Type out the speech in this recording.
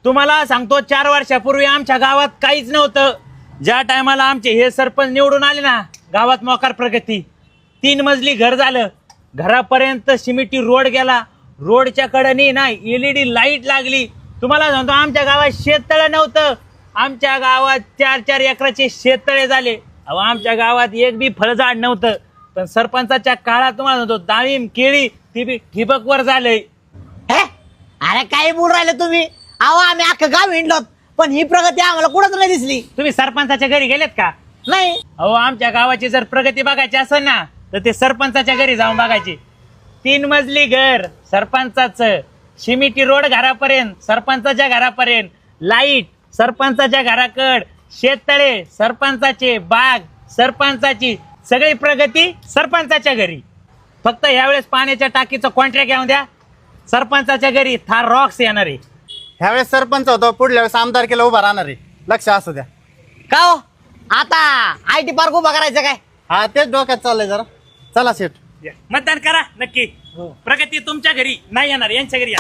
तुम्हाला सांगतो 4 वर्षापूर्वी आमच्या गावात काहीच नव्हतं. ज्या टायमाला आमचे हे सरपंच निवडून आले ना, गावात मोकार प्रगती. 3 मजली घर झालं, घरापर्यंत सिमेंटी रोड गेला, रोडच्या कडेने ना LED लाईट लागली. तुम्हाला सांगतो आमच्या गावात शेततळे नव्हतं, आमच्या गावात 4-4 एकराचे शेततळे झाले. अहो आमच्या गावात एक बी फळझाड नव्हतं, पण सरपंचाच्या काळात तुम्हाला सांगतो डाळिंब केळी ती बी ठिबकवर झालंय. अरे काय बोल राहिले तुम्ही? अहो आम्ही अख्खं गाव हिंडलोत, पण ही प्रगती आम्हाला कुठंच नाही दिसली. तुम्ही सरपंचाच्या घरी गेलेत का? नाही. अहो आमच्या गावाची जर प्रगती बघायची असेल ना, तर ते सरपंचाच्या घरी जाऊन बघायची. 3 मजली घर सरपंचाचं, सिमेंटी रोड घरापर्यंत सरपंचाच्या घरापर्यंत, लाईट सरपंचाच्या घराकड, शेततळे सरपंचाचे, बाग सरपंचाची, सगळी प्रगती सरपंचाच्या घरी. फक्त यावेळेस पाण्याच्या टाकीचं कॉन्ट्रॅक्ट घेऊन द्या, सरपंचाच्या घरी थार रॉक्स येणार आहे. ह्यावेळेस सरपंच होतो, पुढल्या वेळेस आमदार केला उभा राहणार आहे, लक्ष असू द्या. का हो आता IT पार्क उभा करायचं काय? हा तेच डोक्यात चाललंय जरा. चला शेठ. मतदान करा नक्की. प्रगती तुमच्या घरी नाही येणार, यांच्या घरी या.